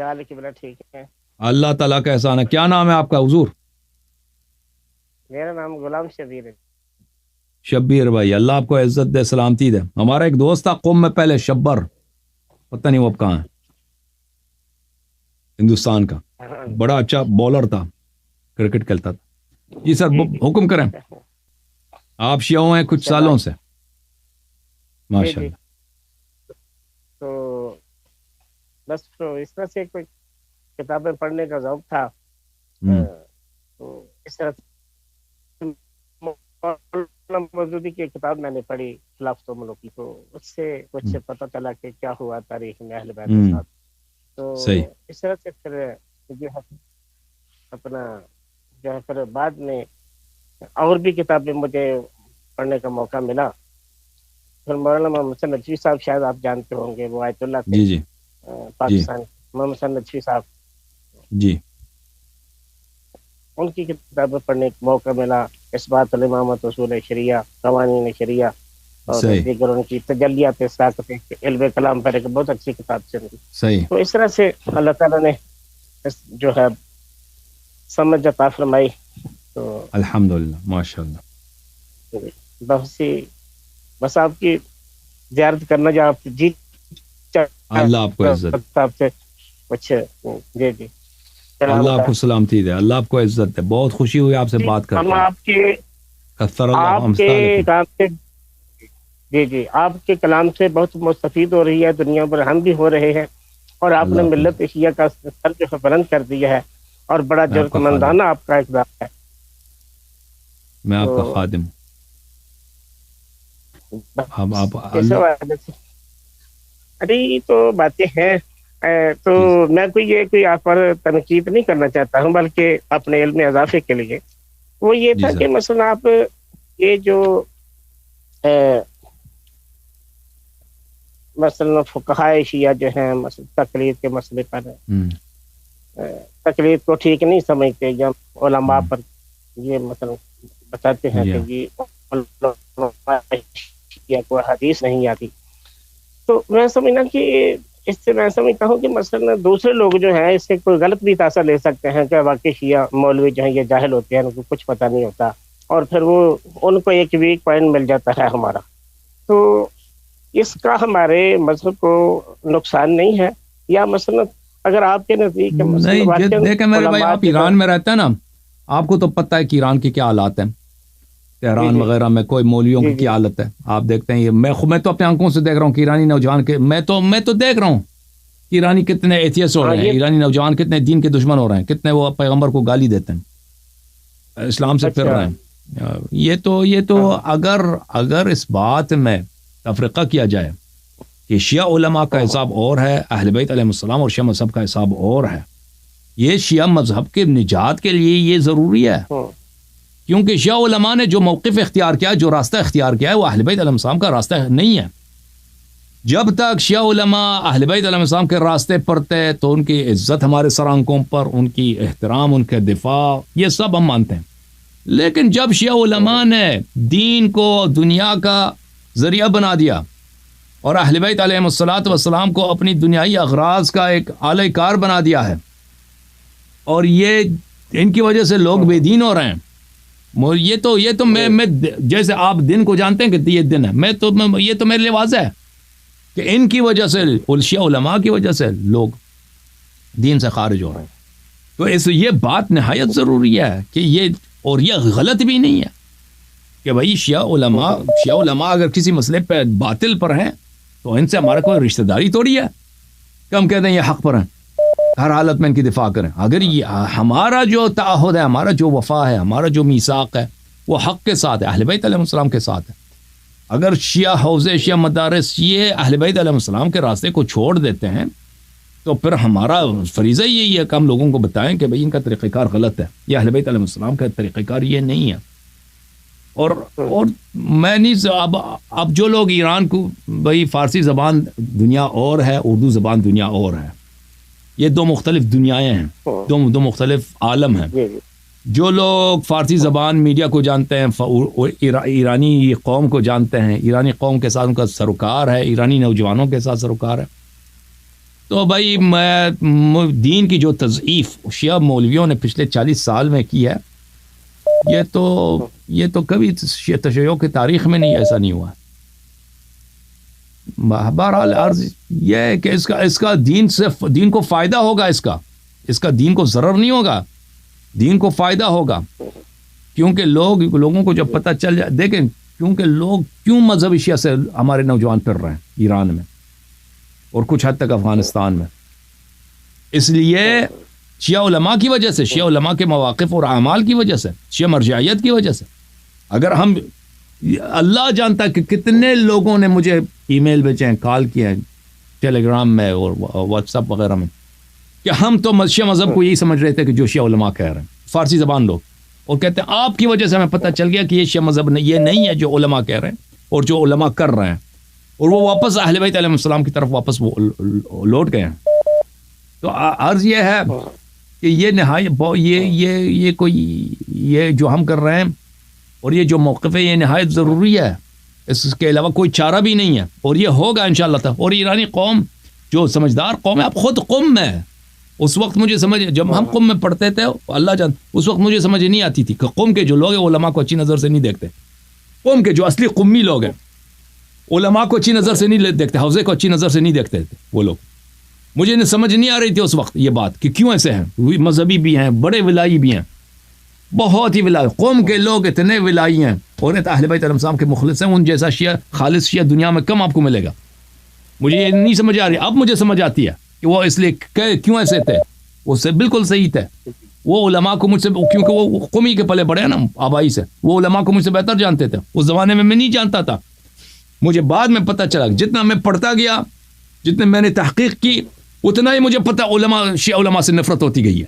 کیا حال ہے کہ بلا ٹھیک ہے؟ اللہ تعالیٰ کا احسان ہے. کیا نام ہے آپ کا حضور؟ میرا نام غلام شبیر ہے. شبیر بھائی، اللہ آپ کو عزت دے، سلامتی دے. ہمارا ایک دوست تھا قوم میں پہلے، شبر، پتہ نہیں وہ اب کہاں ہے. ہندوستان کا بڑا اچھا بولر تھا، کرکٹ کھیلتا تھا. جی سر، حکم کریں. آپ شیعہ ہیں کچھ سالوں سے؟ ماشاء جی. اللہ. تو بس اس طرح سے کوئی کتابیں پڑھنے کا ذوق تھا. تو اس طرح موجودی کی کتاب میں نے پڑھی خلافت و ملوکی، تو اس سے کچھ پتہ چلا کہ کیا ہوا تاریخ میں اہل بیت کے ساتھ. تو اس طرح سے پھر جو ہے اپنا جو ہے پھر بعد میں اور بھی کتابیں مجھے پڑھنے کا موقع ملا. پھر مولانا محمد حسن ندوی صاحب، شاید آپ جانتے ہوں گے، وہ آیت اللہ تھے. جی جی پاکستان محمد حسن ندوی صاحب، جی، ان کی کتابیں پڑھنے کا موقع ملا. اثبات الامامت، اصول شریعہ، قوانین شریعہ، اور دیگر ان کی تجلیات ساقط علم کلام پر ایک بہت اچھی کتاب چلی. تو اس طرح سے اللہ تعالیٰ نے جو ہے سمجھ عطا فرمائی. تو الحمدللہ، ماشاء اللہ. بہت سی بس آپ کی زیارت کرنا، جو آپ جی اللہ آپ کو عزت، آپ سے کچھ. جی جی، اللہ آپ کو سلامتی دے، اللہ آپ کو عزت دے. بہت خوشی ہوئی آپ سے بات کر کے. آپ کے کام سے جی جی، آپ کے کلام سے بہت مستفید ہو رہی ہے دنیا پر، ہم بھی ہو رہے ہیں. اور آپ نے ملت شیعہ کا سر جو ہے بلند کر دیا ہے، اور بڑا ضرورتمندانہ آپ کا اقدام ہے. میں آپ کا خادم. ارے تو باتیں ہیں. تو میں کوئی آپ پر تنقید نہیں کرنا چاہتا ہوں، بلکہ اپنے علم اضافے کے لیے وہ یہ تھا کہ مثلا آپ یہ جو مثلا فقہائے شیعہ جو ہیں مثلا تقلید کے مسئلے پر تقلید کو ٹھیک نہیں سمجھتے، یا علماء پر یہ مثلا بتاتے ہیں کہ یہ کوئی حدیث نہیں آتی. تو میں سمجھنا کہ اس سے میں سمجھتا ہوں کہ مثلا دوسرے لوگ جو ہیں اس سے کوئی غلط بھی تاثر لے سکتے ہیں کہ واقعی شیعہ مولوی جو ہیں یہ جاہل ہوتے ہیں، ان کو کچھ پتہ نہیں ہوتا، اور پھر وہ ان کو ایک ویک پوائنٹ مل جاتا ہے ہمارا. تو اس کا ہمارے مذہب کو نقصان نہیں ہے؟ یا مثلا اگر آپ کے نزدیک نہیں، دیکھیں میرے بھائی، آپ ایران میں رہتے ہیں نا، آپ کو تو پتہ ہے کہ ایران کی کیا حالات ہیں. تہران وغیرہ میں کوئی مولویوں کی کیا حالت ہے آپ دیکھتے ہیں. میں تو اپنے آنکھوں سے دیکھ رہا ہوں کہ ایرانی نوجوان کے میں تو دیکھ رہا ہوں کہ ایرانی کتنے ایتھیسٹ ہو رہے ہیں، ایرانی نوجوان کتنے دین کے دشمن ہو رہے ہیں، کتنے وہ پیغمبر کو گالی دیتے ہیں، اسلام سے پھر رہے ہیں. یہ تو اگر اس بات میں تفرقہ کیا جائے کہ شیعہ علماء کا حساب اور ہے، اہل بیت علیہ السلام اور شیعہ مذہب کا حساب اور ہے. یہ شیعہ مذہب کے نجات کے لیے یہ ضروری ہے، کیونکہ شیعہ علماء نے جو موقف اختیار کیا، جو راستہ اختیار کیا ہے، وہ اہل بیت علیہ السلام کا راستہ نہیں ہے. جب تک شیعہ علماء اہل بیت علیہ السلام کے راستے پر تھے تو ان کی عزت ہمارے سر آنکھوں پر، ان کی احترام، ان کے دفاع، یہ سب ہم مانتے ہیں. لیکن جب شیعہ علماء نے دین کو دنیا کا ذریعہ بنا دیا اور اہل بیت علیہ السلام کو اپنی دنیائی اغراض کا ایک اعلی کار بنا دیا ہے، اور یہ ان کی وجہ سے لوگ بے دین ہو رہے ہیں. یہ تو میں جیسے آپ دن کو جانتے ہیں کہ یہ دن ہے، یہ تو میرے لیے واضح ہے کہ ان کی وجہ سے، شیعہ علماء کی وجہ سے لوگ دین سے خارج ہو رہے ہیں. تو یہ بات نہایت ضروری ہے کہ یہ غلط بھی نہیں ہے کہ بھائی شیعہ علماء اگر کسی مسئلے پہ باطل پر ہیں تو ان سے ہمارا کوئی رشتہ داری تھوڑی ہے کہ ہم کہتے ہیں یہ حق پر ہیں، ہر حالت میں ان کی دفاع کریں. اگر یہ ہمارا جو تعہد ہے، ہمارا جو وفا ہے، ہمارا جو میثاق ہے، وہ حق کے ساتھ ہے، اہل بیت علیہ السلام کے ساتھ ہے. اگر شیعہ حوزے، شیعہ مدارس یہ اہل بیت علیہ السلام کے راستے کو چھوڑ دیتے ہیں تو پھر ہمارا فریضہ یہی ہے کہ ہم لوگوں کو بتائیں کہ بھئی ان کا طریقہ کار غلط ہے، یہ اہل بیت علیہ السلام کا طریقہ کار یہ نہیں ہے. اور میں نہیں، اب جو لوگ ایران کو بھئی فارسی زبان دنیا اور ہے، اردو زبان دنیا اور ہے، یہ دو مختلف دنیایں ہیں، دو مختلف عالم ہیں. جو لوگ فارسی زبان میڈیا کو جانتے ہیں، ایرانی قوم کو جانتے ہیں، ایرانی قوم کے ساتھ ان کا سروکار ہے، ایرانی نوجوانوں کے ساتھ سروکار ہے. تو بھائی میں دین کی جو تضعیف شیعہ مولویوں نے پچھلے 40 سال میں کی ہے، یہ تو کبھی تشیع کی تاریخ میں نہیں، ایسا نہیں ہوا. بہرحال عرض یہ ہے کہ اس کا دین کو فائدہ ہوگا، اس کا دین کو ضرر نہیں ہوگا، دین کو فائدہ ہوگا. کیونکہ لوگوں کو جب پتہ چل جائے، دیکھیں کیونکہ لوگ کیوں مذہبی شیعہ سے ہمارے نوجوان پھر رہے ہیں ایران میں اور کچھ حد تک افغانستان میں، اس لیے شیعہ علماء کی وجہ سے، شیعہ علماء کے مواقف اور اعمال کی وجہ سے، شیعہ مرجعیت کی وجہ سے. اگر ہم، اللہ جانتا ہے کہ کتنے لوگوں نے مجھے ای میل بھیجے ہیں، کال کیے ہیں ٹیلی گرام میں اور واٹس ایپ وغیرہ میں، کہ ہم تو شیعہ مذہب کو یہی سمجھ رہے تھے کہ جو شیعہ علماء کہہ رہے ہیں، فارسی زبان لوگ، اور کہتے ہیں آپ کی وجہ سے ہمیں پتہ چل گیا کہ یہ شیعہ مذہب یہ نہیں ہے جو علماء کہہ رہے ہیں اور جو علماء کر رہے ہیں، اور وہ واپس اہل بیت علیہ السلام کی طرف واپس وہ لوٹ گئے ہیں. تو عرض یہ ہے کہ یہ نہایت یہ جو ہم کر رہے ہیں اور یہ جو موقف ہے یہ نہایت ضروری ہے، اس کے علاوہ کوئی چارہ بھی نہیں ہے، اور یہ ہوگا انشاءاللہ تعالی. اور ایرانی قوم جو سمجھدار قوم ہے، اب خود قوم میں ہے. اس وقت مجھے جب ہم قوم میں پڑھتے تھے اللہ جان، اس وقت مجھے سمجھ نہیں آتی تھی کہ قوم کے جو لوگ ہیں علماء کو اچھی نظر سے نہیں دیکھتے. قوم کے جو اصلی قومی لوگ ہیں علماء کو اچھی نظر سے نہیں دیکھتے، حوزے کو اچھی نظر سے نہیں دیکھتے تھے وہ لوگ. مجھے سمجھ نہیں آ رہی تھی اس وقت یہ بات کہ کیوں ایسے ہیں، مذہبی بھی ہیں، بڑے ولائی بھی ہیں، بہت ہی ولائی. قوم کے لوگ اتنے ولائی ہیں اور اہل بیت علیہ السلام کے مخلص ہیں، ان جیسا شیعہ خالص شیعہ دنیا میں کم آپ کو ملے گا. مجھے یہ نہیں سمجھ آ رہی، اب مجھے سمجھ آتی ہے کہ وہ اس لیے کیوں ایسے تھے. وہ سے بالکل صحیح تھے. وہ علماء کو مجھ سے، کیونکہ وہ قومی کے پلے بڑے ہیں نا آبائی سے، وہ علماء کو مجھ سے بہتر جانتے تھے. اس زمانے میں نہیں جانتا تھا، مجھے بعد میں پتہ چلا. جتنا میں پڑھتا گیا، جتنے میں نے تحقیق کی، اتنا ہی مجھے پتہ شیعہ علماء سے نفرت ہوتی گئی ہے،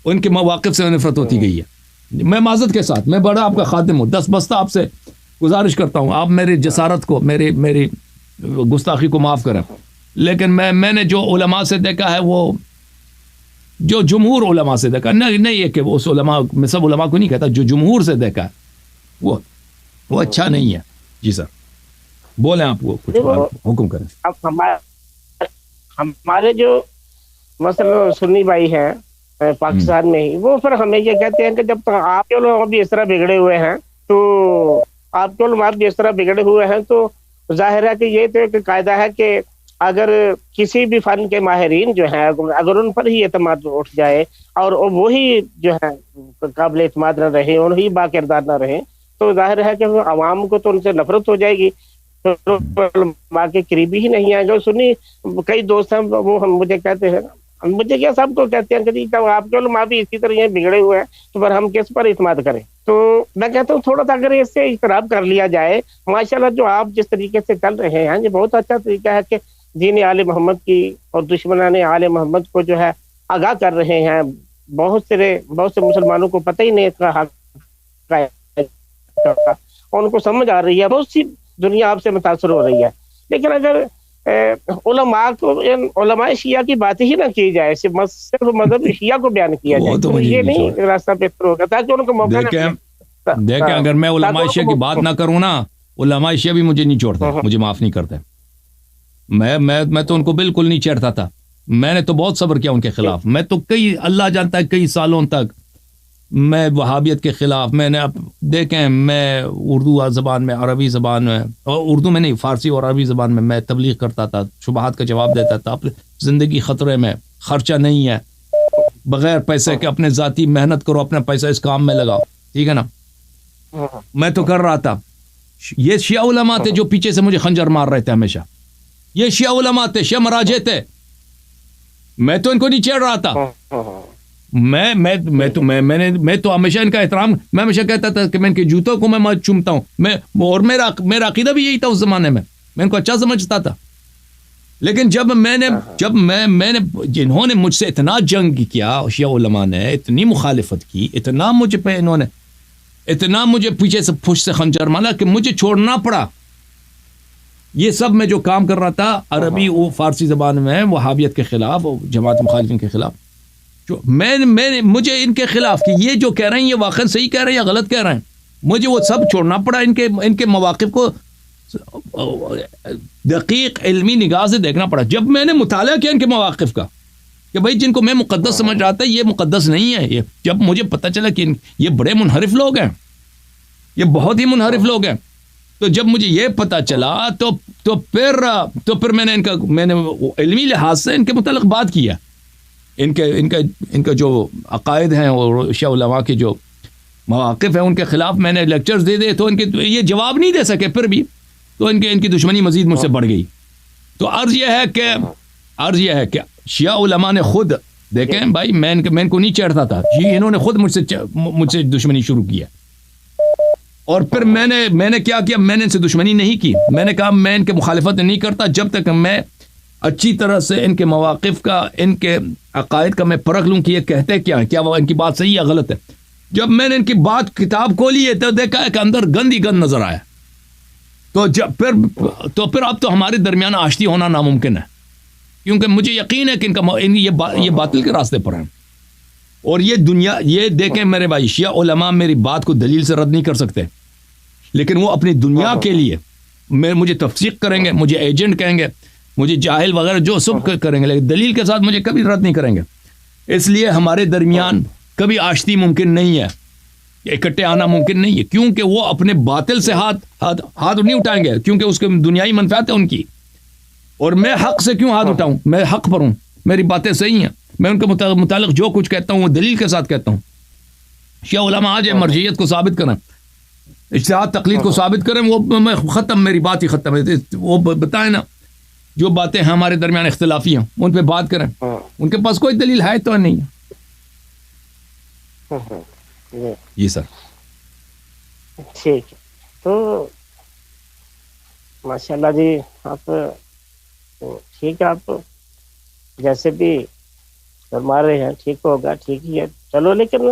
ان کے مواقف سے نفرت ہوتی گئی ہے. میں معذرت کے ساتھ، میں بڑا آپ کا خادم ہوں، دس بستہ آپ سے گزارش کرتا ہوں، آپ میری جسارت کو، میری گستاخی کو معاف کریں. لیکن میں نے جو علماء سے دیکھا ہے، وہ جو جمہور علماء سے دیکھا، نہیں یہ کہ اس علماء میں سب علماء کو نہیں کہتا، جو جمہور سے دیکھا ہے وہ اچھا نہیں ہے. جی سر بولیں، آپ کو کچھ حکم کریں. اب ہمارے جو مثلا سنی بھائی ہیں پاکستان میں ہی، وہ پھر ہمیں یہ کہتے ہیں کہ جب تک آپ کے لوگ بھی اس طرح بگڑے ہوئے ہیں، تو آپ کے لوگ بھی اس طرح بگڑے ہوئے ہیں، تو ظاہر ہے کہ یہ تو ایک قاعدہ ہے کہ اگر کسی بھی فن کے ماہرین جو ہیں، اگر ان پر ہی اعتماد اٹھ جائے اور وہی جو ہے قابل اعتماد نہ رہے، وہی با کردار نہ رہے، تو ظاہر ہے کہ عوام کو تو ان سے نفرت ہو جائے گی، ماں کے قریبی ہی نہیں آئے گا. سنی کئی دوست ہیں، وہ مجھے کہتے ہیں، مجھے کیا سب کو کہتے ہیں کہ جب آپ کے علماء بھی اسی طرح یہ بگڑے ہوئے ہیں تو پھر ہم کس پر اعتماد کریں. تو میں کہتا ہوں تھوڑا سا اگر اس سے اجتناب کر لیا جائے، ماشاءاللہ جو آپ جس طریقے سے چل رہے ہیں، یہ بہت اچھا طریقہ ہے کہ دین آل محمد کی اور دشمنان آل محمد کو جو ہے آگاہ کر رہے ہیں. بہت سے مسلمانوں کو پتہ ہی نہیں اس کا حق ہے، ان کو سمجھ آ رہی ہے، بہت سی دنیا آپ سے متاثر ہو رہی ہے. لیکن اگر علماء شیعہ کی بات ہی نہ کی جائے، صرف مذہب شیعہ کو بیان کیا جائے، تو یہ نہیں راستہ بہتر ہوگا، تاکہ ان کو موقع دیکھیں. اگر میں علماء شیعہ کی بات نہ کروں نا، علماء شیعہ بھی مجھے نہیں چھوڑتے، مجھے معاف نہیں کرتے. میں تو ان کو بالکل نہیں چڑھتا تھا. میں نے تو بہت صبر کیا ان کے خلاف. میں تو اللہ جانتا ہے کئی سالوں تک میں وہابیت کے خلاف، میں نے اب دیکھیں، میں اردو زبان میں، عربی زبان میں، اور اردو میں نہیں، فارسی اور عربی زبان میں تبلیغ کرتا تھا، شبہات کا جواب دیتا تھا. زندگی خطرے میں، خرچہ نہیں ہے، بغیر پیسے کے اپنے ذاتی محنت کرو، اپنا پیسہ اس کام میں لگاؤ، ٹھیک ہے نا. میں تو کر رہا تھا. یہ شیعہ علماء تھے جو پیچھے سے مجھے خنجر مار رہے تھے ہمیشہ. یہ شیعہ علماء تھے، شیعہ مراجع تھے. میں تو ان کو نہیں چھیڑ رہا تھا. میں تو ہمیشہ ان کا احترام، میں ہمیشہ کہتا تھا کہ میں ان کے جوتوں کو میں چومتا ہوں، اور میرا عقیدہ بھی یہی تھا اس زمانے میں ان کو اچھا سمجھتا تھا. لیکن جب میں نے جنہوں نے مجھ سے اتنا جنگ کیا، شیعہ علماء نے اتنی مخالفت کی، اتنا مجھ پہ انہوں نے اتنا مجھے پیچھے سے پھش سے خنجر مارا کہ مجھے چھوڑنا پڑا. یہ سب میں جو کام کر رہا تھا عربی و فارسی زبان میں، وہابیت کے خلاف، جماعت مخالفین کے خلاف، مجھے ان کے خلاف کہ یہ جو کہہ رہے ہیں یہ واقعا صحیح کہہ رہے ہیں یا غلط کہہ رہے ہیں، مجھے وہ سب چھوڑنا پڑا. ان کے مواقف کو دقیق علمی نگاہ سے دیکھنا پڑا. جب میں نے مطالعہ کیا ان کے مواقف کا کہ بھائی جن کو میں مقدس سمجھ رہا تھا یہ مقدس نہیں ہے, یہ جب مجھے پتہ چلا کہ یہ بڑے منحرف لوگ ہیں, یہ بہت ہی منحرف لوگ ہیں, تو جب مجھے یہ پتہ چلا تو پھر میں نے علمی لحاظ سے ان کے متعلق بات کیا. ان کا جو عقائد ہیں اور شیعہ علماء کے جو مواقف ہیں ان کے خلاف میں نے لیکچرز دے دے, تو ان کے یہ جواب نہیں دے سکے پھر بھی, تو ان کی دشمنی مزید مجھ سے بڑھ گئی. تو عرض یہ ہے کہ شیعہ علماء نے خود دیکھیں بھائی میں ان کو نہیں چڑھتا تھا, انہوں نے خود مجھ سے دشمنی شروع کیا. اور پھر میں نے کیا کیا, میں نے ان سے دشمنی نہیں کی. میں نے کہا میں ان کے مخالفت نہیں کرتا جب تک میں اچھی طرح سے ان کے مواقف کا, ان کے عقائد کا میں پرکھ لوں کہ یہ کہتے کیا ہیں, کیا وہ ان کی بات صحیح یا غلط ہے. جب میں نے ان کی بات کتاب کھولی ہے تو دیکھا ہے کہ اندر گند ہی گند نظر آیا. تو پھر اب تو ہمارے درمیان آشتی ہونا ناممکن ہے, کیونکہ مجھے یقین ہے کہ یہ باطل کے راستے پر ہیں. اور یہ دیکھیں میرے بھائی, شیعہ علماء میری بات کو دلیل سے رد نہیں کر سکتے, لیکن وہ اپنی دنیا کے لیے مجھے تفسیق کریں گے, مجھے ایجنٹ کہیں گے, مجھے جاہل وغیرہ جو سب کریں گے, لیکن دلیل کے ساتھ مجھے کبھی رد نہیں کریں گے. اس لیے ہمارے درمیان کبھی آشتی ممکن نہیں ہے, اکٹھے آنا ممکن نہیں ہے, کیونکہ وہ اپنے باطل سے ہاتھ نہیں اٹھائیں گے, کیونکہ اس کے دنیائی منفعت ہے ان کی. اور میں حق سے کیوں ہاتھ اٹھاؤں, میں حق پر ہوں, میری باتیں صحیح ہیں, میں ان کے متعلق جو کچھ کہتا ہوں وہ دلیل کے ساتھ کہتا ہوں. شیعہ علماء آج مرجعیت کو ثابت کریں, اجتہاد تقلید کو ثابت کریں, وہ میں ختم, میری بات ہی ختم ہے. وہ بتائیں نا جو باتیں ہمارے درمیان اختلافی ہیں ان پہ بات کریں, ان کے پاس کوئی دلیل ہے تو نہیں. جی سر ٹھیک ہے. تو ماشاءاللہ جی آپ ٹھیک ہے, آپ جیسے بھی فرما رہے ہیں ٹھیک ہوگا, ٹھیک ہی ہے, چلو. لیکن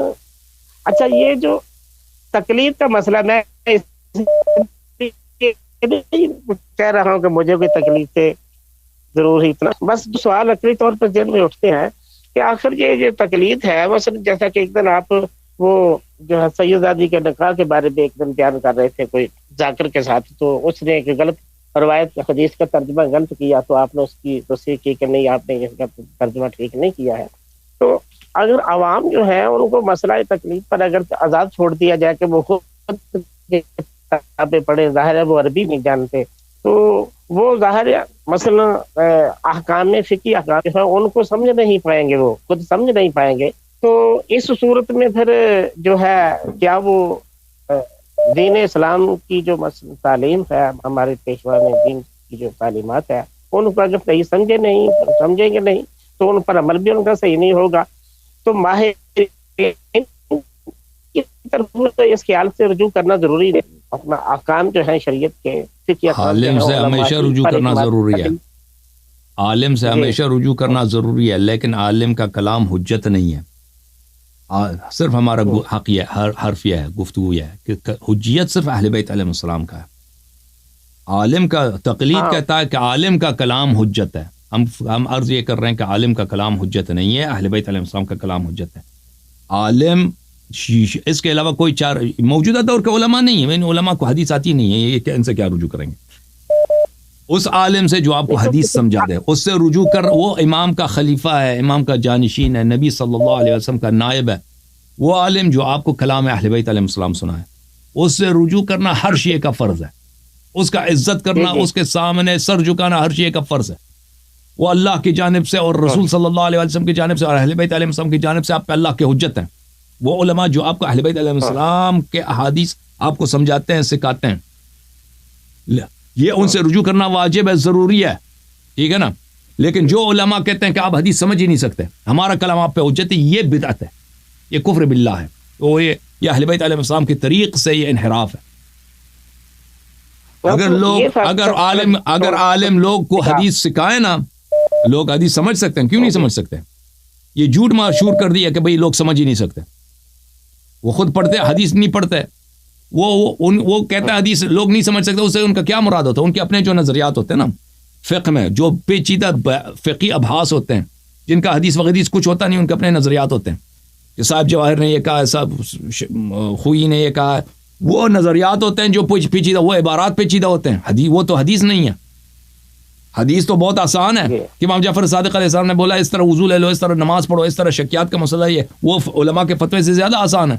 اچھا یہ جو تقلید کا مسئلہ, میں کہہ رہا ہوں کہ مجھے بھی تقلید سے ضرور ہی اتنا, بس سوال اکثری طور پر ذہن میں اٹھتے ہیں کہ آخر یہ جو تقلید ہے وہ صرف جیسا کہ ایک دن آپ وہ جو ہے سید زادی کے نکاح کے بارے میں ایک دن بیان کر رہے تھے کوئی ذاکر کے ساتھ, تو اس نے ایک غلط روایت حدیث کا ترجمہ غلط کیا, تو آپ نے اس کی تصحیح کی کہ نہیں آپ نے اس کا ترجمہ ٹھیک نہیں کیا ہے. تو اگر عوام جو ہے ان کو مسئلہ تقلید پر اگر آزاد چھوڑ دیا جائے کہ وہ خود کتابیں پڑھے, ظاہر ہے وہ عربی نہیں جانتے, تو وہ ظاہر ہے مثلا احکام فقہی احکام جو ہے ان کو سمجھ نہیں پائیں گے, وہ خود سمجھ نہیں پائیں گے. تو اس صورت میں پھر جو ہے کیا وہ دین اسلام کی جو تعلیم ہے, ہمارے پیشوا میں دین کی جو تعلیمات ہے, ان کو اگر صحیح سمجھیں گے نہیں تو ان پر عمل بھی ان کا صحیح نہیں ہوگا. تو ماہر اس خیال سے رجوع کرنا ضروری ہے, اپنا احکام جو ہے شریعت کے عالم سے ہمیشہ رجوع کرنا ضروری ہے, عالم سے ہمیشہ رجوع کرنا ضروری ہے, لیکن عالم کا کلام حجت نہیں ہے. صرف ہمارا حق یہ حرف یہ ہے, گفتگو یہ ہے کہ حجیت صرف اہل بیت علیہ السلام کا ہے. عالم کا تقلید کہتا ہے کہ عالم کا کلام حجت ہے. ہم عرض یہ کر رہے ہیں کہ عالم کا کلام حجت نہیں ہے, اہل بیت علیہ السلام کا کلام حجت ہے. عالم اس کے علاوہ کوئی چار موجودہ دور کے علماء نہیں ہیں, ان علماء کو حدیث آتی نہیں ہے, یہ ان سے کیا رجوع کریں گے؟ اس عالم سے جو آپ کو حدیث سمجھا دے اس سے رجوع کر, وہ امام کا خلیفہ ہے, امام کا جانشین ہے, نبی صلی اللہ علیہ وسلم کا نائب ہے. وہ عالم جو آپ کو کلام اہل بیت علیہ السلام سنا ہے, اس سے رجوع کرنا ہر شیعہ کا فرض ہے. اس کا عزت کرنا, اس کے سامنے سر جھکانا ہر شیعہ کا فرض ہے. وہ اللہ کی جانب سے اور رسول صلی اللہ علیہ وسلم کی جانب سے اور اہل بیت علیہ السلام کی جانب سے آپ پہ اللہ کے حجت ہیں. وہ علماء جو آپ کو اہل بیت علیہ السلام کے احادیث آپ کو سمجھاتے ہیں, سکھاتے ہیں, یہ ان سے رجوع کرنا واجب ہے, ضروری ہے, ٹھیک ہے نا. لیکن جو علماء کہتے ہیں کہ آپ حدیث سمجھ ہی نہیں سکتے, ہمارا کلام آپ پہ حجت ہے, یہ بدعت ہے, یہ کفر باللہ ہے. تو یہ اہل بیت علیہ السلام کے طریق سے یہ انحراف ہے. اگر عالم لوگ کو حدیث سکھائے نا, لوگ حدیث سمجھ سکتے ہیں, کیوں نہیں سمجھ سکتے؟ یہ جھوٹ مشہور کر دیا کہ بھئی لوگ سمجھ ہی نہیں سکتے. وہ خود پڑھتے, حدیث نہیں پڑھتے, وہ کہتا ہے حدیث لوگ نہیں سمجھ سکتے. اس سے ان کا کیا مراد ہوتا ہے؟ ان کے اپنے جو نظریات ہوتے ہیں نا فقہ میں, جو پیچیدہ فقہی ابحاث ہوتے ہیں, جن کا حدیث وغیرہ کچھ ہوتا نہیں, ان کے اپنے نظریات ہوتے ہیں. کہ صاحب جواہر نے یہ کہا, صاحب خوئی نے یہ کہا, وہ نظریات ہوتے ہیں جو پیچیدہ, وہ عبارات پیچیدہ ہوتے ہیں. وہ تو حدیث نہیں ہے. حدیث تو بہت آسان ہے کہ امام جعفر صادق علیہ السلام نے بولا اس طرح وضو لے لو، اس طرح نماز پڑھو، اس طرح شکیات کا مسئلہ یہ وہ علماء کے فتوے سے زیادہ آسان ہے.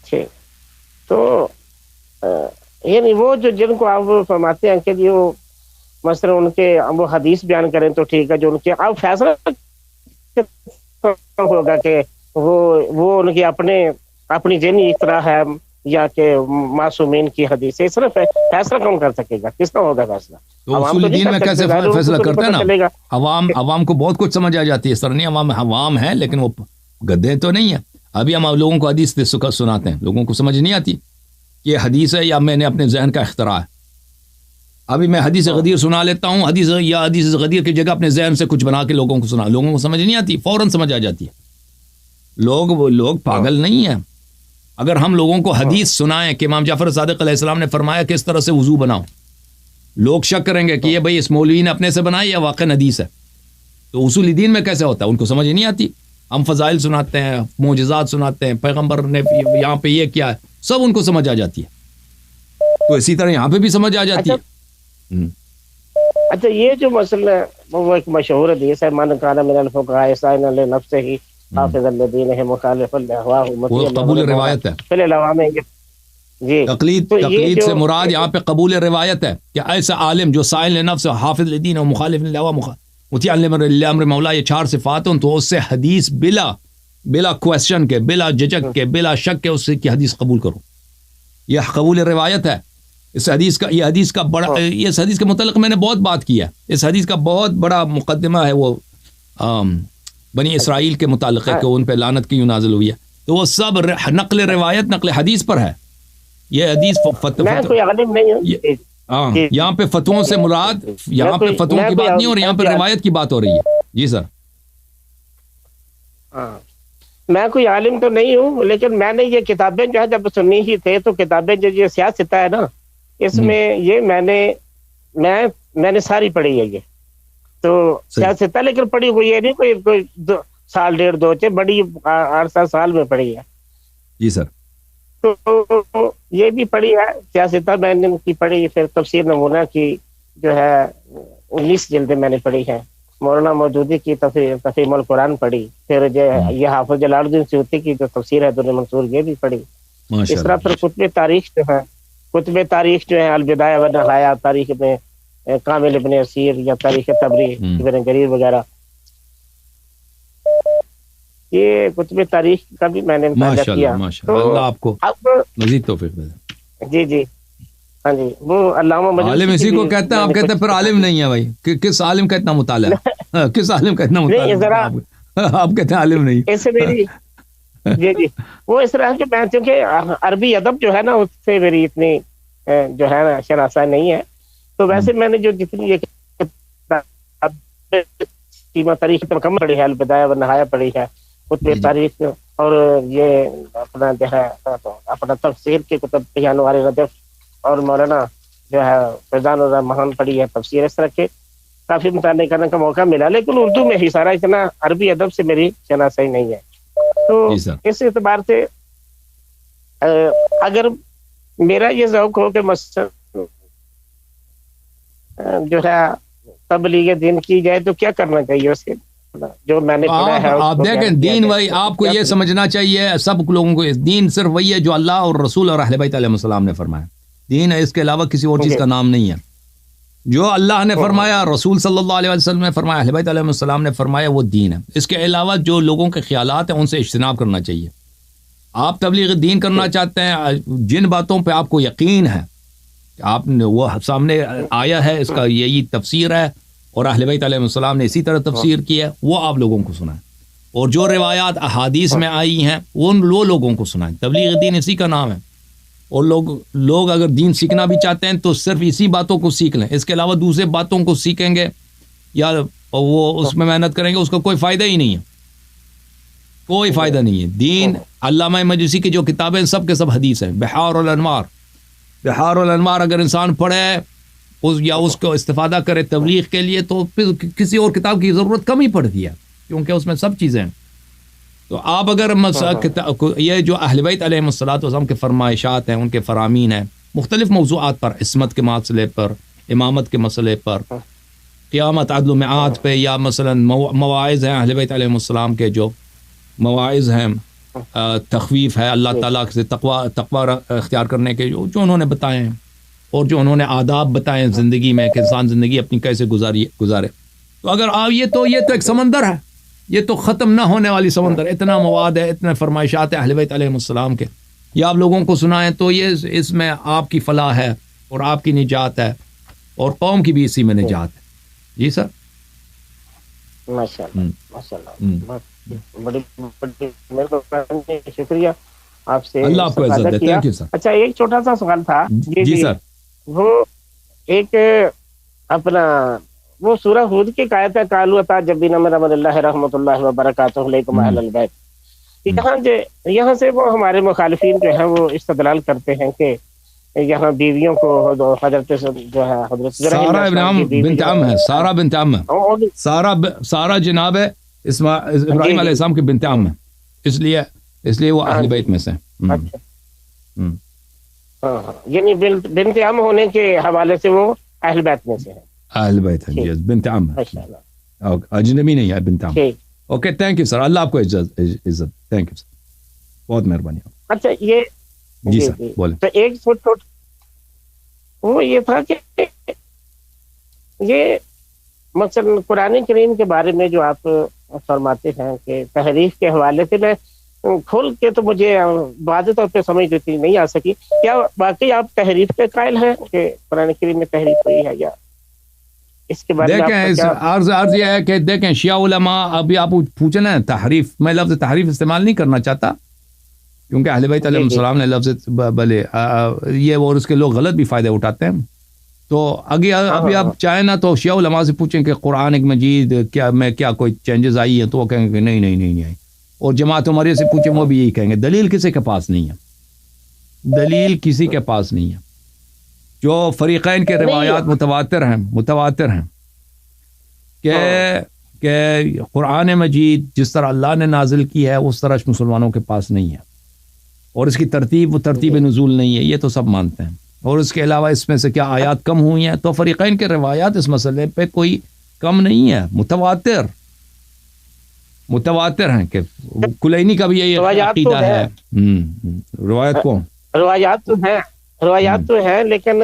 ٹھیک. تو یعنی وہ جو جن کو آپ فرماتے ہیں کہ وہ مثلا ان کے وہ حدیث بیان کریں تو ٹھیک ہے، جو ان کے آپ فیصلہ ہوگا کہ وہ ان کی اپنی ذہنی اختراع ہے یا کہ معصومین کی حدیث ہے، صرف فیصلہ کون کر سکے گا؟ کس کا ہوگا فیصلہ؟ تو اصول دین میں کیسے فیصلہ کرتے ہیں نا؟ عوام کو بہت کچھ سمجھ آ جاتی ہے. اس طرح نہیں، عوام ہے لیکن وہ گدھے تو نہیں ہے. ابھی ہم لوگوں کو حدیث سناتے ہیں، لوگوں کو سمجھ نہیں آتی کہ یہ حدیث ہے یا میں نے اپنے ذہن کا اختراع ہے. ابھی میں حدیث غدیر سنا لیتا ہوں، حدیث غدیر کی جگہ اپنے ذہن سے کچھ بنا کے لوگوں کو سنا، لوگوں کو سمجھ نہیں آتی، فوراً سمجھ آ جاتی ہے. لوگ پاگل نہیں ہیں. اگر ہم لوگوں کو حدیث سنائیں کہ امام جعفر صادق علیہ السلام نے فرمایا کہ اس طرح سے وضو بناؤ، لوگ شک کریں گے کہ یہ بھائی اس مولوی نے اپنے سے بنائی یا واقع حدیث ہے. تو اصول دین میں کیسے ہوتا ہے؟ ان کو سمجھ نہیں آتی. ہم فضائل سناتے ہیں، معجزات سناتے ہیں، پیغمبر نے یہاں پہ یہ کیا ہے، سب ان کو سمجھ آ جاتی ہے. تو اسی طرح یہاں پہ بھی سمجھ آ جاتی ہے. اچھا، یہ جو مسئلہ ہے وہ ایک مشہور حدیث ہے، من کان من الفقهاء سائلا لنفسه حافظا لدینہ مخالفا لہواہ، وہ قبول روایت ہے. فی العوام جی تقلید سے مراد یہاں پہ قبول روایت ہے کہ ایسا عالم جو سائل نفس، حافظ لدین و مخالف للہوا، مطیع لامر مولا، یہ 4 صفات ہوں تو اس سے حدیث بلا کوشچن کے، بلا جھجک کے، بلا شک کے اس کی حدیث قبول کرو. یہ قبول روایت ہے. اس حدیث کے متعلق میں نے بہت بات کی ہے. اس حدیث کا بہت بڑا مقدمہ ہے وہ بنی اسرائیل کے متعلق ہے کہ ان پہ لعنت کیوں نازل ہوئی ہے. تو وہ سب نقل روایت، نقل حدیث پر ہے. یہ حدیث یہاں پہ فتووں سے مراد، یہاں پہ فتووں کی بات نہیں اور یہاں پہ روایت کی بات ہو رہی ہے. جی سر. میں کوئی عالم تو نہیں ہوں، لیکن میں نے یہ کتابیں جو ہے جب سنی ہی تھے تو کتابیں جو یہ سیاست ہے نا، اس میں یہ میں نے ساری پڑھی ہے. یہ تو سیاست ہے لیکن پڑھی ہوئی ہے نہیں کوئی 1.5 سال 2 بڑی 8 سال میں پڑھی ہے. جی سر. تو یہ بھی پڑھی ہے سیاست میں نے کی پڑھی. پھر تفسیر نمونہ کی جو ہے 19 جلدیں میں نے پڑھی ہیں. مولانا مودودی کی تفہیم القرآن پڑھی. پھر یہ حافظ جلال الدین سیوطی کی جو تفسیر ہے در منصور یہ بھی پڑھی. اس طرح پھر کتب تاریخ جو ہے البدایہ و نہایہ، تاریخ میں کامل ابن اسیر یا تاریخ تبری ابن جریر وغیرہ، یہ کتب تاریخ کا بھی میں نے مطالعہ کیا. اللہ آپ کو مزید توفیق دے. جی ہاں جی. وہ علامہ عالم اسی کو کہتے ہیں. آپ کہتے ہیں پھر عالم نہیں ہے بھائی. کس عالم کا اتنا مطالعہ؟ کس عالم کا اتنا مطالعہ؟ آپ کہتے ہیں عالم نہیں. ایسے میری جی وہ اس طرح کہ میں چونکہ عربی ادب جو ہے نا اس سے میری اتنی جو ہے نا شناسائی نہیں ہے. تو ویسے میں نے جو جتنی یہ تاریخ مکمل پڑھی ہے، البدایہ و نہایہ پڑھی ہے، کتب تاریخ، اور یہ اپنا جو ہے اپنا تفسیر کے کتب بیان والے ردف، اور مولانا جو ہے فیضان الرحمان پڑھی ہے تفسیر. اس طرح کے کافی مطالعہ کرنے کا موقع ملا، لیکن اردو میں ہی سارا، اتنا عربی ادب سے میری شناسائی نہیں ہے. تو اس اعتبار سے اگر میرا یہ ذوق ہو کہ مثلا جو ہے تبلیغ دین کی جائے تو کیا کرنا چاہیے اس کے جو میں نے پڑھا ہے؟ آپ دیکھیں دین وہی، آپ کو یہ سمجھنا چاہیے سب لوگوں کو، دین صرف وہی ہے جو اللہ اور رسول اور اہل بیت علیہ السلام نے فرمایا. دین ہے، اس کے علاوہ کسی اور چیز کا نام نہیں ہے. جو اللہ نے فرمایا، رسول صلی اللہ علیہ وسلم نے فرمایا، اہل بیت علیہ السلام نے فرمایا، وہ دین ہے. اس کے علاوہ جو لوگوں کے خیالات ہیں ان سے اجتناب کرنا چاہیے. آپ تبلیغ دین کرنا چاہتے ہیں، جن باتوں پہ آپ کو یقین ہے، آپ نے وہ سامنے آیا ہے، اس کا یہی تفسیر ہے اور اہل بیت علیہ السلام نے اسی طرح تفسیر کی ہے، وہ آپ لوگوں کو سنائیں. اور جو روایات احادیث میں آئی ہیں وہ لوگوں کو سنائیں. تبلیغ دین اسی کا نام ہے. اور لوگ اگر دین سیکھنا بھی چاہتے ہیں تو صرف اسی باتوں کو سیکھ لیں. اس کے علاوہ دوسرے باتوں کو سیکھیں گے یا وہ اس میں محنت کریں گے، اس کا کوئی فائدہ ہی نہیں ہے. کوئی فائدہ نہیں ہے. دین علامہ مجلسی کی جو کتابیں سب کے سب حدیث ہیں. بحار الانوار اگر انسان پڑھے یا اس کو استفادہ کرے تبلیغ کے لیے تو پھر کسی اور کتاب کی ضرورت کم ہی پڑتی ہے، کیونکہ اس میں سب چیزیں ہیں. تو آپ اگر یہ جو اہل بیت علیہ الصلوۃ والسلام کے فرمائشات ہیں، ان کے فرامین ہیں، مختلف موضوعات پر، عصمت کے مسئلے پر، امامت کے مسئلے پر، قیامت، عدل و میعاد پہ، یا مثلا مواعظ ہیں اہل بیت علیہ السلام کے جو مواعظ ہیں، تخویف ہے اللہ تعالیٰ سے تقوی اختیار کرنے کے جو انہوں نے بتائے ہیں، اور جو انہوں نے آداب بتائے ہیں زندگی میں کہ انسان زندگی اپنی کیسے گزارے. تو اگر آپ یہ تو ایک سمندر ہے، یہ تو ختم نہ ہونے والی سمندر، اتنا مواد ہے، اتنے فرمائشات ہیں اہل بیت علیہ السلام کے، یہ آپ لوگوں کو سنائیں تو یہ اس میں آپ کی فلاح ہے اور آپ کی نجات ہے اور قوم کی بھی اسی میں نجات ہے. جی سر. ماشاءاللہ ماشاءاللہ، بڑی شکریہ آپ سے. اللہ آپ کو عزت دے. تھینک یو سر. اچھا ایک چھوٹا سا سوال تھا. جی سر. وہ ایک اپنا وہ سورہ ہود کی آیت ہے قالوا تعجبین من امر اللہ رحمۃ اللہ وبرکاتہ علیکم اہل البیت. یہاں سے وہ ہمارے مخالفین جو ہیں وہ استدلال کرتے ہیں کہ یہاں بیویوں کو حضرت جو ہے حضرت سارہ بنت عم ہے، سارہ بنت عم ہے، سارہ جناب ابراہیم علیہ السلام کی بنت عم ہے، اس لیے وہ اہل بیت میں سے ہیں. یعنی بنت عم ہونے کے حوالے سے وہ اہل بیت میں سے ہیں. اہل بیت ہے، بنت عم ہے، اجنبی نہیں ہے، بنت عم. Okay thank you sir. اللہ آپ کو عزت. تھینک یو سر، بہت مہربانی. اچھا یہ جی سر بولیں. تو ایک فٹ وہ یہ تھا کہ یہ مثلا قرآن کریم کے بارے میں جو آپ فرماتے ہیں کہ تحریف کے حوالے سے، میں کھول کے تو مجھے واضح طور پہ سمجھ دیتی نہیں آ سکی، کیا واقعی آپ تحریف کے قائل ہیں کہ قرآن کریم میں تحریف ہوئی ہے، یا اس کے بارے میں دیکھیں عرض یہ ہے کہ دیکھیں شیعہ علماء، ابھی آپ پوچھیں نا تحریف، میں لفظ تحریف استعمال نہیں کرنا چاہتا کیونکہ اہل بیت علیہ السلام نے لفظ بلے یہ اور اس کے لوگ غلط بھی فائدے اٹھاتے ہیں. تو ابھی آپ چاہیں نا تو شیعہ علماء سے پوچھیں کہ قرآن مجید کیا کوئی چینجز آئی ہیں، تو وہ کہیں گے نہیں آئی. اور جماعت عمریہ سے پوچھیں وہ بھی یہی کہیں گے. دلیل کسی کے پاس نہیں ہے، دلیل کسی کے پاس نہیں ہے. جو فریقین کے روایات متواتر ہیں کہ قرآن مجید جس طرح اللہ نے نازل کی ہے اس طرح مسلمانوں کے پاس نہیں ہے، اور اس کی ترتیب نزول نہیں ہے، یہ تو سب مانتے ہیں. اور اس کے علاوہ اس میں سے کیا آیات کم ہوئی ہیں، تو فریقین کے روایات اس مسئلے پہ کوئی کم نہیں ہے، متواتر ہیں. کہ کلینی کا بھی یہی عقیدہ ہے. روایات تو ہیں لیکن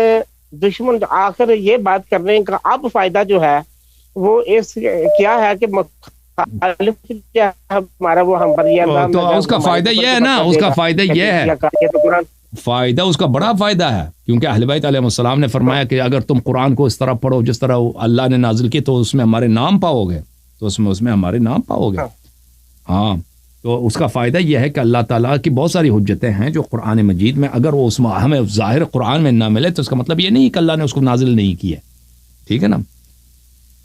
دشمن آخر یہ بات کرنے کا اب فائدہ جو ہے وہ اس کیا ہے کہ ہمارا وہ ہم پر تو اس کا فائدہ یہ ہے نا، اس کا فائدہ یہ ہے، فائدہ اس کا بڑا فائدہ ہے کیونکہ اہل بیت علیہ السلام نے فرمایا کہ اگر تم قرآن کو اس طرح پڑھو جس طرح اللہ نے نازل کی تو اس میں ہمارے نام پاؤ گے، ہاں. تو اس کا فائدہ یہ ہے کہ اللہ تعالیٰ کی بہت ساری حجتیں ہیں جو قرآن مجید میں، اگر وہ اس میں ہمیں ظاہر قرآن میں نہ ملے تو اس کا مطلب یہ نہیں کہ اللہ نے اس کو نازل نہیں کیا ہے. ٹھیک ہے نا.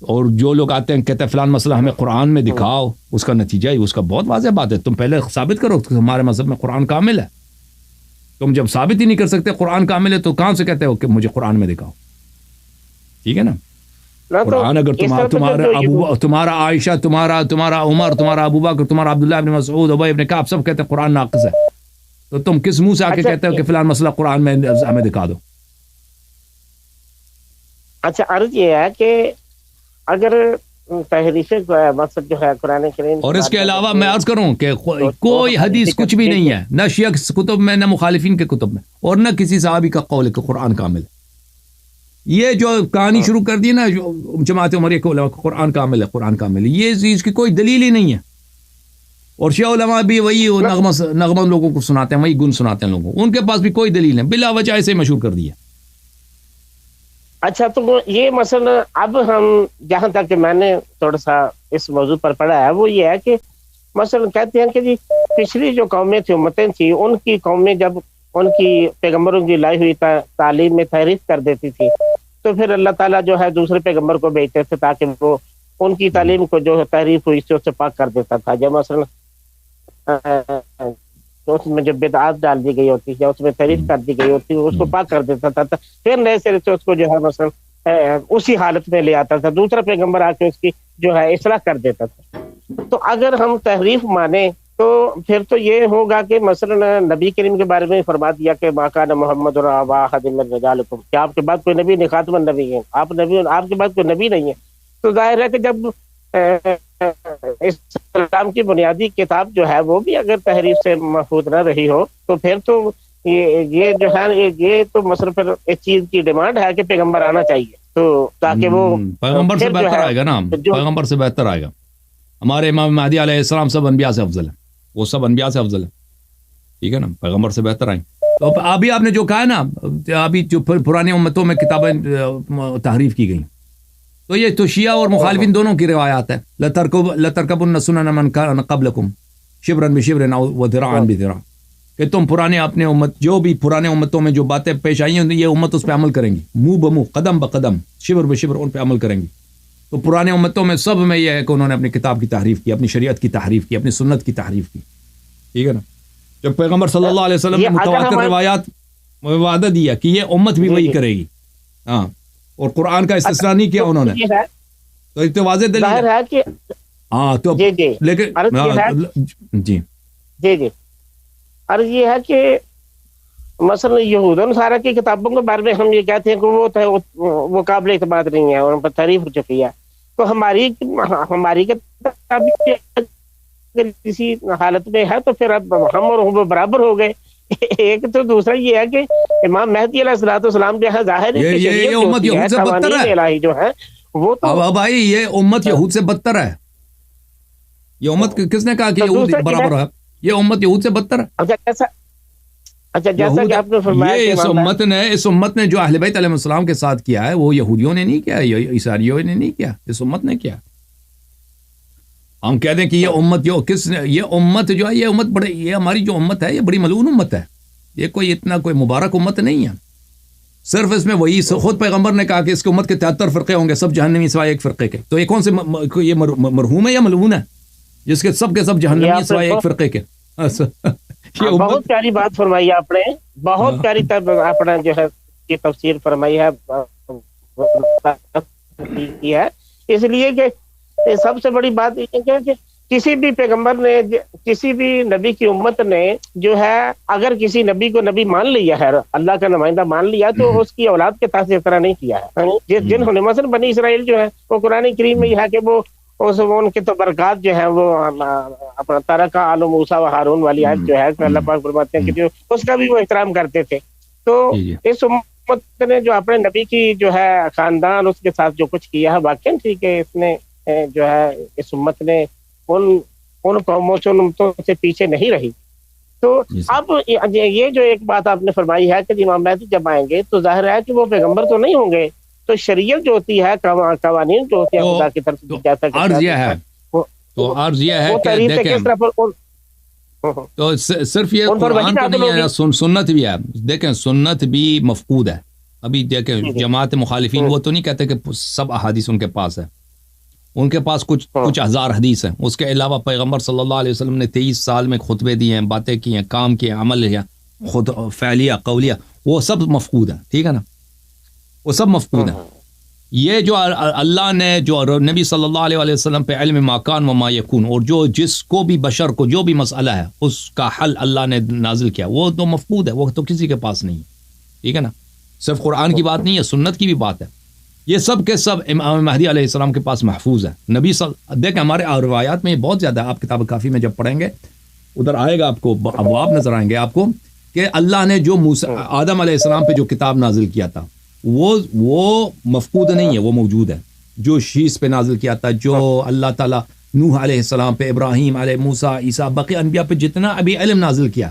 اور جو لوگ آتے ہیں کہتے ہیں فلان مسئلہ ہمیں قرآن میں دکھاؤ، اس کا نتیجہ ہی اس کا بہت واضح بات ہے. تم پہلے ثابت کرو کہ ہمارے مذہب میں قرآن کامل ہے. تم جب ثابت ہی نہیں کر سکتے قرآن کامل ہے تو کہاں سے کہتے ہو کہ مجھے قرآن میں دکھاؤ. ٹھیک ہے نا. قرآن اگر تمہارا عائشہ، تمہارا عمر، تمہارا ابو بکر، تمہارا عبداللہ ابن مسعود، ابی ابن کعب سب کہتے ہیں قرآن ناقص ہے، تو تم کس منہ سے آ کے کہتے ہو کہ فلان مسئلہ قرآن میں ہمیں دکھا دو. اچھا عرض یہ ہے کہ اگر تحریف مقصد جو ہے قرآن کریم، اور اس کے علاوہ میں عرض کروں کہ کوئی حدیث کچھ بھی نہیں ہے، نہ شیعہ کتب میں، نہ مخالفین کے کتب میں، اور نہ کسی صحابی کا قول ہے کہ قرآن کامل ہے. یہ جو کہانی شروع کر دی نا جماعت عمریہ کے علماء، قرآن کامل ہے، یہ چیز کی کوئی دلیل ہی نہیں ہے. اور شیعہ علماء بھی وہی نغمہ لوگوں کو سناتے ہیں، وہی گن سناتے ہیں لوگوں کو، ان کے پاس بھی کوئی دلیل نہیں، بلا وجہ ایسے مشہور کر دیا. اچھا تو یہ مثلا اب ہم جہاں تک کہ میں نے تھوڑا سا اس موضوع پر پڑھا ہے وہ یہ ہے کہ مثلا کہتے ہیں کہ جی پچھلی جو قومیں تھیں، امتیں تھیں، ان کی قومیں جب ان کی پیغمبروں کی لائی ہوئی تعلیم میں تحریف کر دیتی تھی تو پھر اللہ تعالیٰ جو ہے دوسرے پیغمبر کو بھیجتے تھے تاکہ وہ ان کی تعلیم کو جو تحریف ہوئی سے پاک کر دیتا تھا. جب مثلا اس میں جو بدعات ڈال دی گئی ہوتی یا اس میں تحریف کر دی گئی ہوتی اس کو پاک کر دیتا تھا، پھر نئے سرے سے اس کو جو ہے مثلا اسی حالت میں لے آتا تھا، دوسرا پیغمبر آ کے اس کی جو ہے اصلاح کر دیتا تھا. تو اگر ہم تحریف مانیں تو پھر تو یہ ہوگا کہ مثلا نبی کریم کے بارے میں فرما دیا کہ ما کان محمد ابا احد من رجالکم، کہ آپ کے بعد کوئی نبی نہیں، خاتم النبی ہے، آپ نبی، آپ کے بعد کوئی نبی نہیں ہے. تو ظاہر ہے کہ جب اسلام کی بنیادی کتاب جو ہے وہ بھی اگر تحریف سے محفوظ نہ رہی ہو تو پھر تو یہ جو ہے یہ تو مثلا پھر اس چیز کی ڈیمانڈ ہے کہ پیغمبر آنا چاہیے، تو تاکہ وہ پیغمبر سے بہتر آئے گا نا، پیغمبر سے بہتر آئے گا. ہمارے امام مہدی علیہ السلام سب انبیاء سے افضل ہیں، وہ سب انبیاء سے افضل ہے، ٹھیک ہے نا، پیغمبر سے بہتر آئیں. تو ابھی آپ نے جو کہا ہے نا، ابھی جو پرانی امتوں میں کتابیں تحریف کی گئیں، تو یہ تو شیعہ اور مخالفین دونوں کی روایات ہے. لَتَرْكَبُنَّ سُنَنَ مَنْ كَانَ قَبْلَكُمْ شِبْرًا بِشِبْرٍ وَذِرَاعًا بِذِرَاع، کہ تم پرانے اپنے امت جو بھی پرانے امتوں میں جو باتیں پیش آئی ہیں یہ امت اس پہ عمل کریں گی، منہ بمنہ، قدم بقدم، شبر بشبر ان پہ عمل کریں گی. تو پرانے امتوں میں سب میں یہ ہے کہ انہوں نے اپنی کتاب کی تحریف کی، اپنی شریعت کی تحریف کی، اپنی سنت کی تحریف کی، ٹھیک ہے نا. جب پیغمبر صلی اللہ علیہ وسلم نے متواتر روایات وعدہ دیا کہ یہ امت بھی وہی کرے گی، ہاں، اور قرآن کا استثناء نہیں کیا انہوں نے، تو ایک تو واضح دلیل ہے کہ ہاں. تو لیکن جی جی جی عرض یہ ہے کہ مثلا یہود و نصارہ کی کتابوں کے بارے میں ہم یہ کہتے ہیں کہ وہ قابل اعتماد نہیں ہے اور ان پر تعریف ہو چکی ہے. تو ہماری کتاب اگر کسی حالت میں ہے تو پھر اب ہم اور وہ برابر ہو گئے. ایک تو دوسرا یہ ہے کہ امام مہدی علیہ الصلوۃ والسلام جو ہے ظاہر ہے کہ یہ امت یہود سے بدتر ہے، الہی جو ہے وہ تو بھائی یہ امت یہود سے بدتر ہے. یہ امت کس نے کہا کہ یہود برابر ہے؟ یہ امت یہود سے بدتر ہے. اچھا جیسا کہ آپ نے فرمایا اس امت نے جو اہل بیت علیہ السلام کے ساتھ کیا ہے وہ یہودیوں نے نہیں کیا، عیسائیوں نے نہیں کیا، اس امت نے کیا. ہم کہہ دیں کہ یہ امت یہ امت جو ہے، یہ امت بڑے، یہ ہماری جو امت ہے یہ بڑی ملعون امت ہے، یہ کوئی اتنا کوئی مبارک امت نہیں ہے. صرف اس میں وہی خود پیغمبر نے کہا کہ اس کی امت کے 73 فرقے ہوں گے، سب جہنمی سوائے ایک فرقے کے. تو یہ کون سے یہ مرحوم ہے یا ملعون ہے جس کے سب جہنمی سوائے ایک فرقے کے؟ بہت پیاری بات فرمائی آپ نے، بہت پیاری اپنا جو ہے یہ تفسیر فرمائی ہے. اس لیے کہ سب سے بڑی بات یہ ہے کہ کسی بھی پیغمبر نے، کسی بھی نبی کی امت نے جو ہے اگر کسی نبی کو نبی مان لیا ہے، اللہ کا نمائندہ مان لیا، تو اس کی اولاد کے ساتھ اس طرح نہیں کیا ہے. جنہوں نے مثلا بنی اسرائیل جو ہے وہ قرآن کریم میں یہ ہے کہ وہ ان کے تو برکات جو ہے وہ اپنا ترک آل موسیٰ و ہارون والی آیت جو ہے کہ اللہ پاک فرماتے ہیں کہ جو اس کا بھی وہ احترام کرتے تھے. تو اس امت نے جو اپنے نبی کی جو ہے خاندان اس کے ساتھ جو کچھ کیا ہے واقعی ٹھیک ہے، اس نے جو ہے اس امت نے ان قوموں سے، ان امتوں سے پیچھے نہیں رہی. تو اب یہ جو ایک بات آپ نے فرمائی ہے کہ امام مہدی جب آئیں گے تو ظاہر ہے کہ وہ پیغمبر تو نہیں ہوں گے، تو شریعت جو ہوتی ہے، قوانین جو ہوتے ہیں خدا کی طرف سے، جیسا کہ عرض یہ ہے کہ دیکھیں تو صرف یہ قرآن تو نہیں ہے، سنت بھی ہے. دیکھیں سنت بھی مفقود ہے. ابھی دیکھیں جماعت مخالفین وہ تو نہیں کہتے کہ سب احادیث ان کے پاس ہے، ان کے پاس کچھ ہزار حدیث ہیں. اس کے علاوہ پیغمبر صلی اللہ علیہ وسلم نے 23 سال میں خطبے دیے ہیں، باتیں کی ہیں، کام کیے، عمل کیا، خود فعلیہ قولیہ، وہ سب مفقود ہے، ٹھیک ہے نا، وہ سب مفقود ہے. یہ جو اللہ نے جو نبی صلی اللہ علیہ وسلم پہ علم ما کان و ما یکون، اور جو جس کو بھی بشر کو جو بھی مسئلہ ہے اس کا حل اللہ نے نازل کیا، وہ تو مفقود ہے، وہ تو کسی کے پاس نہیں، ٹھیک ہے نا. صرف قرآن کی بات نہیں ہے، سنت کی بھی بات ہے. یہ سب کے سب امام مہدی علیہ السلام کے پاس محفوظ ہے. دیکھیں ہمارے روایات میں یہ بہت زیادہ ہے. آپ کتاب کافی میں جب پڑھیں گے ادھر آئے گا، آپ کو ابواب نظر آئیں گے آپ کو، کہ اللہ نے جو آدم علیہ السلام پہ جو کتاب نازل کیا تھا وہ مفقود نہیں ہے، وہ موجود ہے. جو شیس پہ نازل کیا تھا، جو اللہ تعالیٰ نوح علیہ السلام پہ، ابراہیم علیہ، موسیٰ، عیسیٰ، باقی انبیاء پہ جتنا ابھی علم نازل کیا،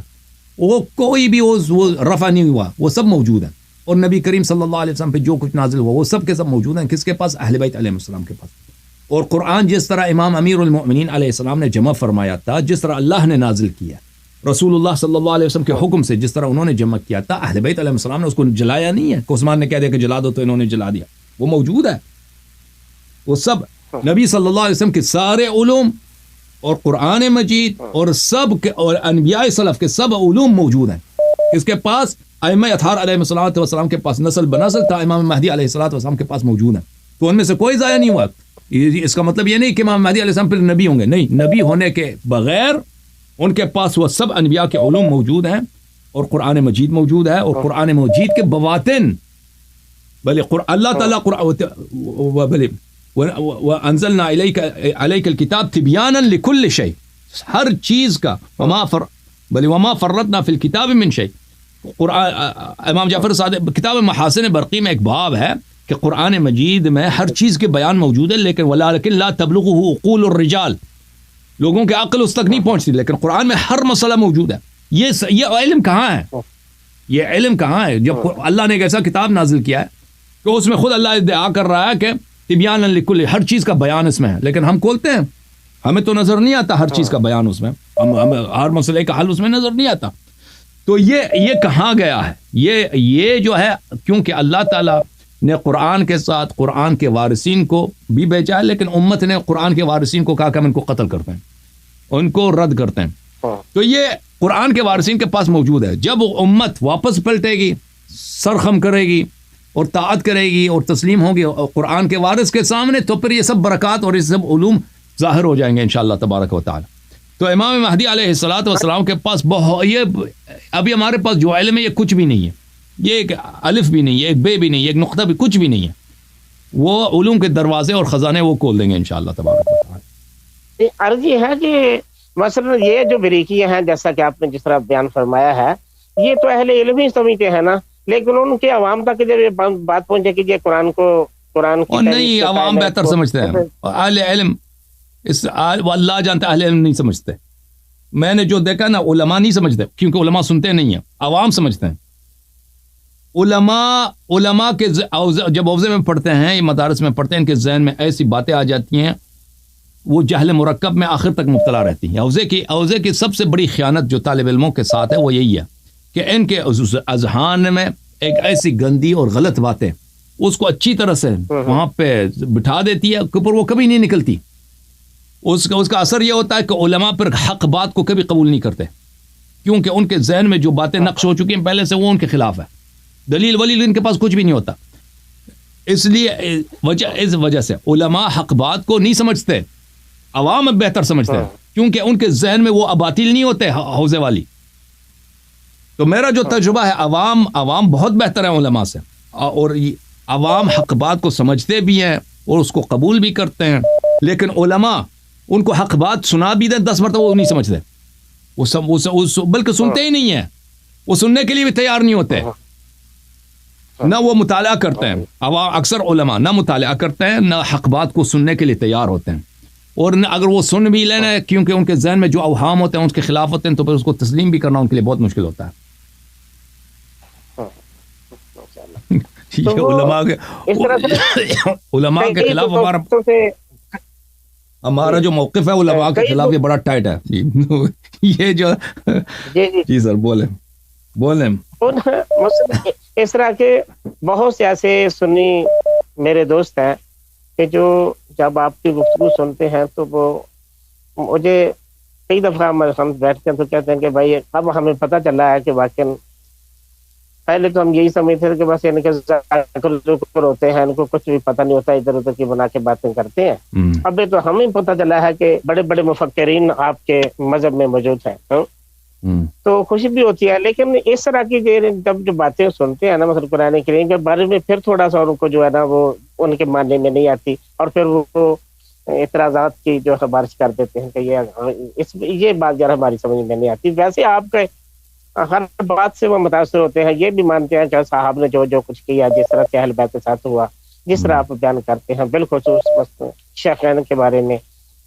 وہ کوئی بھی وہ رفع نہیں ہوا، وہ سب موجود ہے. اور نبی کریم صلی اللہ علیہ وسلم پہ جو کچھ نازل ہوا وہ سب کے سب موجود ہیں. کس کے پاس؟ اہل بیت علیہ السلام کے پاس. اور قرآن جس طرح امام امیر المؤمنین علیہ السلام نے جمع فرمایا تھا، جس طرح اللہ نے نازل کیا، رسول اللہ صلی اللہ علیہ وسلم کے حکم سے جس طرح انہوں نے جمع کیا تھا، اہل بیت علیہ السلام نے اس کو جلایا نہیں ہے کہ عثمان نے کہہ دیا کہ جلا دو تو انہوں نے جلا دیا. وہ موجود ہے. وہ سب نبی صلی اللہ علیہ وسلم کے سارے علوم اور قرآن مجید اور سب کے اور انبیاء سلف کے سب علوم موجود ہیں. اس کے پاس ائمہ اطہار علیہ الصلوۃ والسلام کے پاس نسل بنسل تھا، امام مہدی علیہ الصلوۃ والسلام کے پاس موجود ہیں. تو ان میں سے کوئی ضائع نہیں ہوا. اس کا مطلب یہ نہیں کہ امام مہدی علیہ السلام پھر نبی ہوں گے، نہیں، نبی ہونے کے بغیر ان کے پاس وہ سب انبیاء کے علوم موجود ہیں اور قرآن مجید موجود ہے, اور قرآن مجید کے بواطن بلے اللہ تعالیٰ بلے وَأَنزَلْنَا عَلَيْكَ الْكِتَابَ تِبْيَانًا لِكُلِّ شَيْءٍ, ہر چیز کا وما فرطنا فی الکتاب من شیء. قرآن امام جعفر صادق کتاب محاسن برقی میں ایک باب ہے کہ قرآن مجید میں ہر چیز کے بیان موجود ہے, لیکن وَلَٰكِن لَا تَبْلُغُهُ عُقُولُ الرِّجَالِ, لوگوں کے عقل اس تک نہیں پہنچتی, لیکن قرآن میں ہر مسئلہ موجود ہے. یہ علم کہاں ہے, یہ علم کہاں ہے جب اللہ نے ایک ایسا کتاب نازل کیا ہے کہ اس میں خود اللہ ادعا کر رہا ہے کہ تبیان لکل, ہر چیز کا بیان اس میں ہے, لیکن ہم کھولتے ہیں, ہمیں تو نظر نہیں آتا ہر چیز کا بیان اس میں, ہمیں ہر مسئلے کا حل اس میں نظر نہیں آتا. تو یہ کہاں گیا ہے, یہ جو ہے, کیونکہ اللہ تعالیٰ نے قرآن کے ساتھ قرآن کے وارثین کو بھی بھیجا ہے, لیکن امت نے قرآن کے وارثین کو کہا کہ ہم ان کو قتل کرتے ہیں, ان کو رد کرتے ہیں. تو یہ قرآن کے وارثین کے پاس موجود ہے. جب امت واپس پلٹے گی, سرخم کرے گی اور طاعت کرے گی اور تسلیم ہوگی قرآن کے وارث کے سامنے, تو پھر یہ سب برکات اور یہ سب علوم ظاہر ہو جائیں گے انشاءاللہ تبارک و تعالی. تو امام مہدی علیہ الصلوۃ والسلام کے پاس یہ ابھی ہمارے پاس جو علم ہے یہ کچھ بھی نہیں ہے, یہ ایک الف بھی نہیں ہے, ایک بے بھی نہیں ہے, ایک نقطہ بھی, کچھ بھی نہیں ہے. وہ علوم کے دروازے اور خزانے وہ کھول دیں گے انشاءاللہ تبارک و تعالی. عرض یہ ہے کہ مثلا یہ جو بریقیہ ہیں, جیسا کہ آپ نے جس طرح بیان فرمایا ہے, یہ تو اہل علم ہی سمجھتے ہیں نا, لیکن ان کے عوام تک جب یہ بات پہنچے کہ یہ قرآن کی نہیں, عوام بہتر سمجھتے ہیں. اہل علم اللہ جانتا ہے, اہل علم نہیں سمجھتے. میں نے جو دیکھا نا, علماء نہیں سمجھتے, کیونکہ علماء سنتے نہیں ہیں, عوام سمجھتے ہیں. علماء کے جب حوزے میں پڑھتے ہیں, یہ مدارس میں پڑھتے ہیں, ان کے ذہن میں ایسی باتیں آ جاتی ہیں, وہ جہل مرکب میں آخر تک مبتلا رہتی ہیں. حوزے کی سب سے بڑی خیانت جو طالب علموں کے ساتھ ہے وہ یہی ہے کہ ان کے اذہان میں ایک ایسی گندی اور غلط باتیں اس کو اچھی طرح سے وہاں پہ بٹھا دیتی ہے, پر وہ کبھی نہیں نکلتی. اس کا اثر یہ ہوتا ہے کہ علماء پر حق بات کو کبھی قبول نہیں کرتے, کیونکہ ان کے ذہن میں جو باتیں نقش ہو چکی ہیں پہلے سے, وہ ان کے خلاف ہے. دلیل ولیل ان کے پاس کچھ بھی نہیں ہوتا. اس لیے اس وجہ سے علماء حق بات کو نہیں سمجھتے, عوام بہتر سمجھتے ہیں, کیونکہ ان کے ذہن میں وہ اباطیل نہیں ہوتے حوزے والی. تو میرا جو تجربہ ہے, عوام بہت بہتر ہے علماء سے, اور عوام حق بات کو سمجھتے بھی ہیں اور اس کو قبول بھی کرتے ہیں, لیکن علماء ان کو حق بات سنا بھی دیں 10 مرتبہ وہ نہیں سمجھتے, بلکہ سنتے ہی نہیں ہیں, وہ سننے کے لیے بھی تیار نہیں ہوتے, نہ وہ مطالعہ کرتے ہیں. اکثر علماء نہ مطالعہ کرتے ہیں, نہ حق بات کو سننے کے لیے تیار ہوتے ہیں, اور اگر وہ سن بھی لینا, کیونکہ ان کے ذہن میں جو اوہام ہوتے ہیں اس کے خلاف ہوتے ہیں, تو پھر اس کو تسلیم بھی کرنا ان کے لیے بہت مشکل ہوتا ہے. یہ علماء کے خلاف ہمارا جو موقف ہے علماء کے خلاف یہ بڑا ٹائٹ ہے. یہ جو جی سر بولیں. اس طرح کے بہت سے ایسے سنی میرے دوست ہیں کہ جو جب آپ کی گفتگو سنتے ہیں تو وہ مجھے کئی دفعہ ہم بیٹھتے ہیں تو کہتے ہیں کہ بھائی اب ہمیں پتہ چلا ہے کہ واقعی پہلے تو ہم یہی سمجھتے تھے کہ بس ان کے ہوتے ہیں, ان کو کچھ بھی پتہ نہیں ہوتا, ادھر ادھر کی بنا کے باتیں کرتے ہیں. اب تو ہمیں پتہ چلا ہے کہ بڑے بڑے مفکرین آپ کے مذہب میں موجود ہیں, تو خوشی بھی ہوتی ہے. لیکن اس طرح کی جب جو باتیں سنتے ہیں نا, مثلا قرآن کریم کے بارے میں, پھر تھوڑا سا ان کو جو ہے نا وہ ان کے ماننے میں نہیں آتی, اور پھر وہ اعتراضات کی جو ہے بارش کر دیتے ہیں کہ یہ بات ذرا ہماری سمجھ میں نہیں آتی. ویسے آپ کے ہر بات سے وہ متاثر ہوتے ہیں, یہ بھی مانتے ہیں کہ صاحب نے جو کچھ کیا, جس طرح کہ اہل بیت کے ساتھ ہوا, جس طرح آپ بیان کرتے ہیں, بالخصوص شیخین کے بارے میں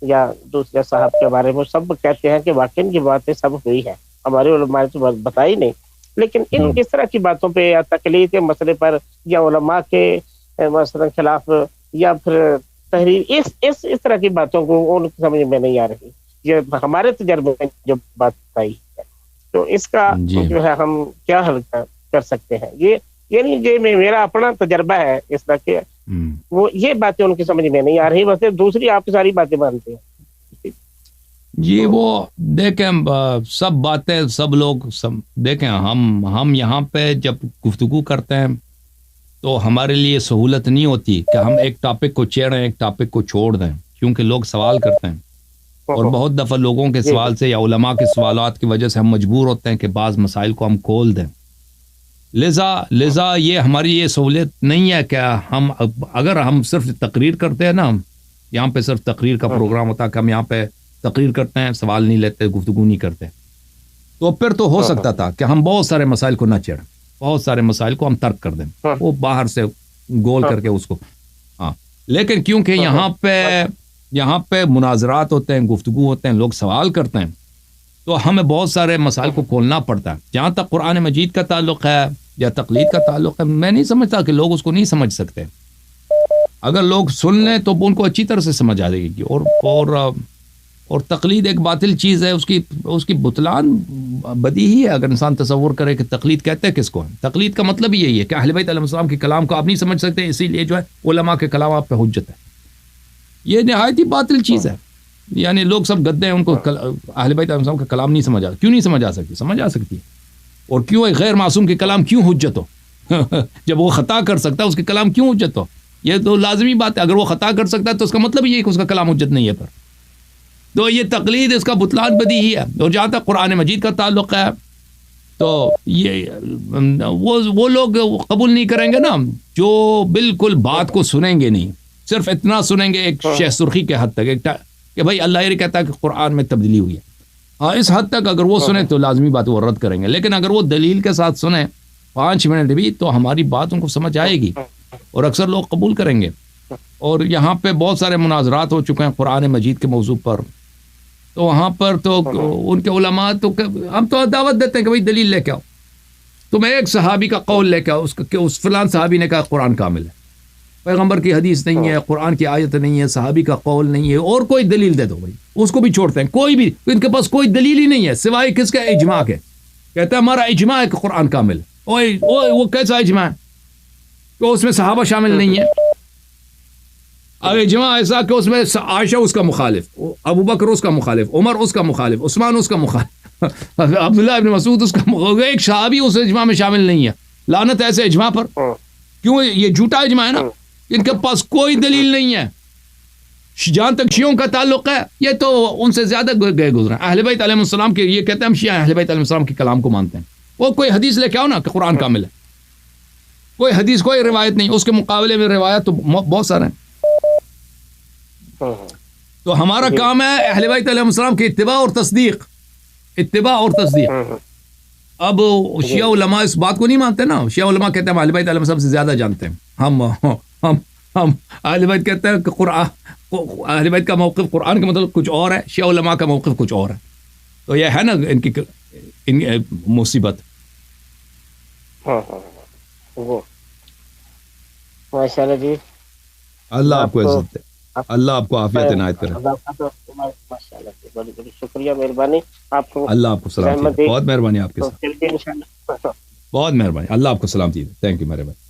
یا دوسرے صاحب کے بارے میں, سب کہتے ہیں کہ واقعی کی باتیں سب ہوئی ہیں, ہمارے علماء نے تو بتائی نہیں. لیکن ان کس طرح کی باتوں پہ یا تقلید کے مسئلے پر یا علماء کے مثلا خلاف یا پھر تحریر, اس طرح کی باتوں کو ان کی سمجھ میں نہیں آ رہی. یہ ہمارے تجربے میں جو بات آئی ہے, تو اس کا جو ہے ہم کیا حل کر سکتے ہیں. یہ یعنی یہ میرا اپنا تجربہ ہے اس طرح کے, وہ یہ باتیں ان کی سمجھ میں نہیں آ رہی, بس دوسری آپ کی ساری باتیں مانتے ہیں. جی وہ دیکھیں سب باتیں سب لوگ دیکھیں, ہم یہاں پہ جب گفتگو کرتے ہیں تو ہمارے لیے سہولت نہیں ہوتی کہ ہم ایک ٹاپک کو چھیڑیں, ایک ٹاپک کو چھوڑ دیں, کیونکہ لوگ سوال کرتے ہیں. اور بہت دفعہ لوگوں کے سوال سے یا علماء کے سوالات کی وجہ سے ہم مجبور ہوتے ہیں کہ بعض مسائل کو ہم کھول دیں. لذا یہ ہماری یہ سہولت نہیں ہے کہ ہم اگر ہم صرف تقریر کرتے ہیں نا، یہاں پہ صرف تقریر کا پروگرام ہوتا ہے کہ ہم یہاں پہ تقریر کرتے ہیں، سوال نہیں لیتے، گفتگو نہیں کرتے، تو پھر تو ہو سکتا تھا کہ ہم بہت سارے مسائل کو نہ چھیڑیں، بہت سارے مسائل کو ہم ترک کر دیں، وہ باہر سے گول کر کے اس کو. ہاں لیکن کیونکہ یہاں پہ مناظرات ہوتے ہیں، گفتگو ہوتے ہیں، لوگ سوال کرتے ہیں، تو ہمیں بہت سارے مسائل کو کھولنا پڑتا ہے. جہاں تک قرآن مجید کا تعلق ہے یا تقلید کا تعلق ہے، میں نہیں سمجھتا کہ لوگ اس کو نہیں سمجھ سکتے. اگر لوگ سن لیں تو ان کو اچھی طرح سے سمجھ آ جائے گی. اور تقلید ایک باطل چیز ہے، اس کی بطلان بدیہی ہے. اگر انسان تصور کرے کہ تقلید کہتے ہیں کس کو ہے، تقلید کا مطلب یہی ہے کہ اہل بیت علیہ السلام کے کلام کو آپ نہیں سمجھ سکتے، اسی لیے جو ہے علماء کے کلام آپ پہ حجت ہے. یہ نہایت ہی باطل چیز ہے. یعنی لوگ سب گدے ہیں، ان کو اہل بیت علیہ السلام کا کلام نہیں سمجھ آ، کیوں نہیں سمجھ آ سکتی؟ سمجھ آ سکتی ہے. اور کیوں ایک غیر معصوم کے کلام کیوں حجت ہو؟ جب وہ خطا کر سکتا ہے اس کے کلام کیوں حجت ہو؟ یہ تو لازمی بات ہے. اگر وہ خطا کر سکتا ہے تو اس کا مطلب یہ ہے کہ اس کا کلام حجت نہیں ہے. پر تو یہ تقلید اس کا بطلان بدیہی ہے. اور جہاں تک قرآن مجید کا تعلق ہے تو یہ وہ لوگ قبول نہیں کریں گے نا جو بالکل بات کو سنیں گے نہیں، صرف اتنا سنیں گے ایک شیخ سرخی کے حد تک کہ بھائی اللہ یہ کہتا ہے کہ قرآن میں تبدیلی ہوئی ہے. ہاں اس حد تک اگر وہ سنیں تو لازمی بات وہ رد کریں گے. لیکن اگر وہ دلیل کے ساتھ سنیں 5 منٹ بھی تو ہماری بات ان کو سمجھ آئے گی اور اکثر لوگ قبول کریں گے. اور یہاں پہ بہت سارے مناظرات ہو چکے ہیں قرآن مجید کے موضوع پر، تو وہاں پر تو ان کے علماء تو ہم تو دعوت دیتے ہیں کہ بھائی دلیل لے کے آؤ. تم ایک صحابی کا قول لے کے آؤ، اس فلان صحابی نے کہا قرآن کامل ہے، پیغمبر کی حدیث نہیں ہے، قرآن کی آیت نہیں ہے، صحابی کا قول نہیں ہے، اور کوئی دلیل دے دو بھائی. اس کو بھی چھوڑتے ہیں، کوئی بھی ان کے پاس کوئی دلیل ہی نہیں ہے سوائے کس کا؟ اجماع کے. کہتا ہے ہمارا اجماع ہے کہ قرآن کامل ہے. وہ کیسا اجماع ہے کہ اس میں صحابہ شامل نہیں ہے؟ اجماع ایسا کہ اس میں عائشہ اس کا مخالف، ابو بکر اس کا مخالف، عمر اس کا مخالف، عثمان اس کا مخالف، عبداللہ ابن مسعود اس کا مخالف، ایک صحابی اس اجماع میں شامل نہیں ہے. لعنت ایسے اجماع پر. کیوں؟ یہ جھوٹا اجماع ہے نا. ان کے پاس کوئی دلیل نہیں ہے. جہاں تک شیعوں کا تعلق ہے یہ تو ان سے زیادہ گئے گزرے. اہل بیت علیہ السلام کے یہ کہتے ہیں ہم شیعہ اہل بیت علیہ السلام کے کلام کو مانتے ہیں. وہ کوئی حدیث لے کے آؤ نا کہ قرآن کامل ہے. کوئی حدیث کوئی روایت نہیں. اس کے مقابلے میں روایت تو بہت سارے ہیں. تو ہمارا کام ہے اہل بیت علیہ السلام کی اتباع اور تصدیق. اب شیعہ علماء اس بات کو نہیں مانتے نا. شیعہ علماء کہتے ہیں اہل بیت علیہ السلام سے زیادہ جانتے ہیں. ہم اہل بیت کہتے ہیں کہ اہل بیت کا موقف قرآن کا مطلب کچھ اور ہے، شیعہ علماء کا موقف کچھ اور ہے. تو یہ ہے نا ان کی مصیبت. ماشاءاللہ جی، اللہ آپ کو عزت دے، اللہ آپ کو عافیت عنایت کرے. ماشاءاللہ بڑی بڑی شکریہ، مہربانی آپ کو. اللہ آپ کو سلام. بہت مہربانی آپ کے ساتھ، بہت مہربانی. اللہ آپ کو سلام. تھینک یو میرے بھائی.